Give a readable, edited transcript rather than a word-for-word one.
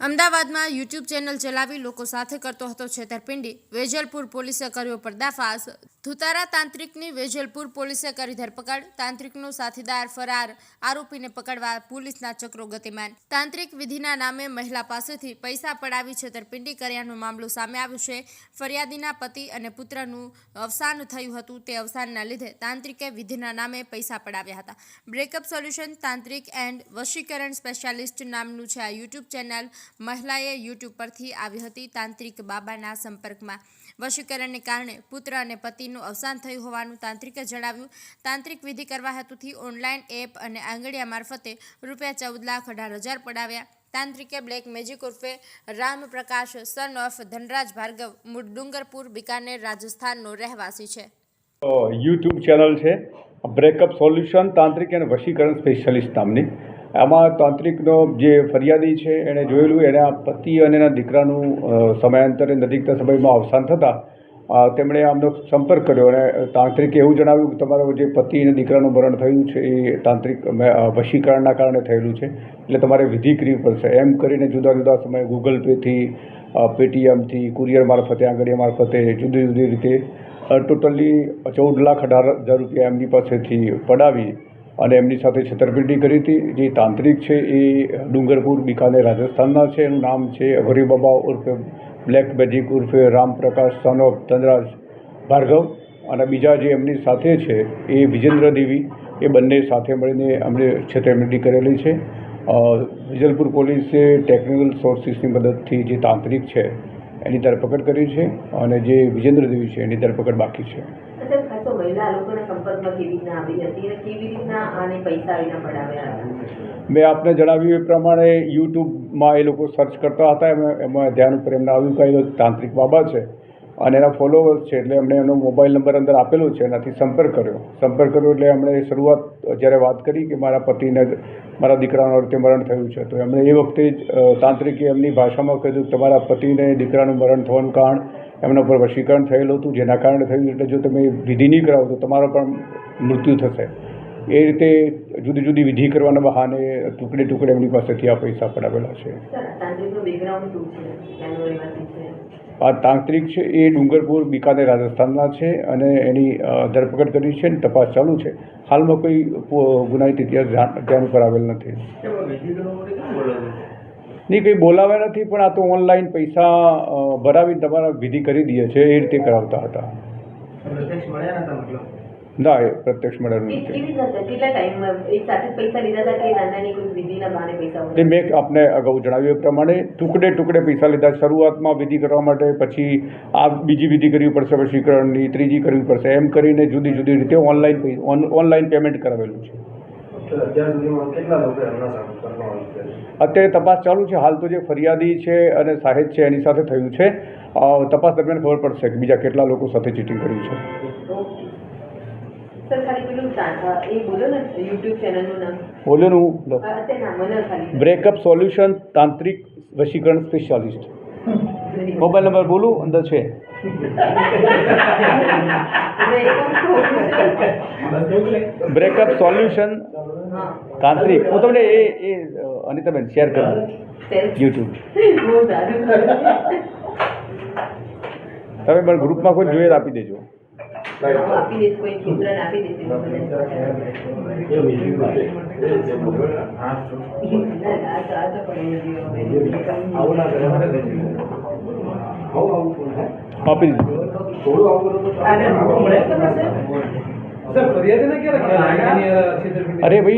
અમદાવાદમાં YouTube channel ચલાવી લોકો સાથે કરતો હતો છેતરપિંડી, વેજલપુર પોલીસે કર્યો પર્દાફાશ। ધુતારા તાંત્રિકની વેજલપુર પોલીસે કરી ધરપકડ। તાંત્રિકનો સાથીદાર ફરાર, આરોપીને પકડવા પોલીસના ચક્રો ગતિમાન। તાંત્રિક વિધિના નામે મહિલા પાસેથી પૈસા પડાવી છેતરપિંડી કર્યાનો મામલો સામે આવ્યો છે। ફરિયાદીના પતિ અને પુત્રનું અવસાન થયું હતું। તે અવસાનના લીધે તાંત્રિકે વિધિના નામે પૈસા પડાવ્યા હતા। બ્રેકઅપ સોલ્યુશન તાંત્રિક એન્ડ વશીકરણ સ્પેશિયાલિસ્ટ નામનું છે આ યુટ્યુબ ચેનલ। મહિલાએ યુટ્યુબ પરથી આવી હતી તાંત્રિક બાબાના સંપર્કમાં। વશીકરણને કારણે પુત્ર અને પતિનું અવસાન થયું હોવાનું તાંત્રિકે જણાવ્યું। તાંત્રિક વિધિ કરવા હેતુથી ઓનલાઈન એપ અને આંગળીયા મારફતે ₹14,18,000 પડાવ્યા। તાંત્રિકે બ્લેક મેજિક ઉર્ફે રામ પ્રકાશ સન ઓફ ધનરાજ ભાર્ગવ મૂળ ડુંગરપુર બીકાનેર રાજસ્થાનનો રહેવાસી છે। યુટ્યુબ ચેનલ છે બ્રેકઅપ સોલ્યુશન તાંત્રિક અને વશીકરણ સ્પેશિયાલિસ્ટ નામની। આમાં તાંત્રિકનો જે ફરિયાદી છે એણે જોયેલું એના પતિ અને એના દીકરાનું સમયાંતરે નજીકના સમયમાં અવસાન થતાં તેમણે આમનો સંપર્ક કર્યો અને તાંત્રિકે એવું જણાવ્યું કે તમારો જે પતિ અને દીકરાનું મરણ થયું છે એ તાંત્રિક વશીકરણના કારણે થયેલું છે, એટલે તમારે વિધિ કરવી પડશે। એમ કરીને જુદા જુદા સમયે ગૂગલ પેથી, પેટીએમથી, કુરિયર મારફતે, આંગળીયા મારફતે જુદી જુદી રીતે ટોટલી ₹14,18,000 એમની પાસેથી પડાવી અને એમની સાથે છેતરપિંડી કરી હતી। જે તાંત્રિક છે એ ડુંગરપુર બીકાનેર રાજસ્થાનના છે। એનું નામ છે અઘરી બાબા ઉર્ફે બ્લેક મેજિક ઉર્ફે રામ પ્રકાશ સન ઓફ ધનરાજ ભાર્ગવ, અને બીજા જે એમની સાથે છે એ વિજેન્દ્ર દેવી। એ બંને સાથે મળીને અમને છેતરપિંડી કરેલી છે। વેજલપુર પોલીસે ટેકનિકલ સોર્સિસની મદદથી જે તાંત્રિક છે એની ધરપકડ કરી છે અને જે વિજેન્દ્ર દેવી છે એની ધરપકડ બાકી છે। મેં આપને જણાવ્યું એ પ્રમાણે યુટ્યુબમાં એ લોકો સર્ચ કરતા હતા, એમાં ધ્યાન ઉપર એમને આવ્યું કે તાંત્રિક બાબા છે અને એના ફોલોવર્સ છે, એટલે એમણે એનો મોબાઈલ નંબર અંદર આપેલો છે, એનાથી સંપર્ક કર્યો એટલે એમણે શરૂઆત જ્યારે વાત કરી કે મારા પતિને મારા દીકરાનું રીતે મરણ થયું છે, તો એમણે એ વખતે જ તાંત્રિકે એમની ભાષામાં કહ્યું કે તમારા પતિને દીકરાનું મરણ થવાનું કારણ એમના પર વશીકરણ થયેલું હતું, જેના કારણે થયું, એટલે જો તમે વિધિ નહીં કરાવો તો તમારો પણ મૃત્યુ થશે। એ રીતે જુદી જુદી વિધિ કરવાના બહાને ટુકડે ટુકડે એમની પાસેથી આ પૈસા પડાવેલા છે। આ તાંત્રિક છે એ ડુંગરપુર બીકાનેર રાજસ્થાનના છે અને એની ધરપકડ કરી છે અને તપાસ ચાલુ છે। હાલમાં કોઈ ગુનાહિત ઇતિહાસ ધ્યાન ઉપર આવેલ નથી। નહીં, કંઈ બોલાવ્યા નથી, પણ આ તો ઓનલાઈન પૈસા ભરાવીને તમારા વિધિ કરી દે છે એ રીતે કરાવતા હતા। ના, એ પ્રત્યક્ષ મળેલું નથી। મેં આપને અગાઉ જણાવ્યું એ પ્રમાણે ટુકડે ટુકડે પૈસા લીધા। શરૂઆતમાં વિધિ કરવા માટે, પછી આ બીજી વિધિ કરવી પડશે વશીકરણની, ત્રીજી કરવી પડશે, એમ કરીને જુદી જુદી રીતે ઓનલાઈન પેમેન્ટ કરાવેલું છે। અત્યારે તપાસ ચાલુ છે। હાલ તો જે ફરિયાદી છે અને સાહેબ છે એની સાથે થયું છે। તપાસ દરમિયાન ખબર પડશે કે બીજા કેટલા લોકો સાથે ચીટિંગ કર્યું છે। બ્રેકઅપ સોલ્યુશન તાંત્રિક વશીકરણ સ્પેશિયાલિસ્ટ। મોબાઈલ નંબર બોલું, અંદર છે। બ્રેકઅપ સોલ્યુશન તાંત્રિક, હું તમને એ અનિતાબેન શેર કરું યુટ્યુબ। તમે મને ગ્રુપમાં કોઈ જોઈએ આપી દેજો। આપી દીધું। અરે ભાઈ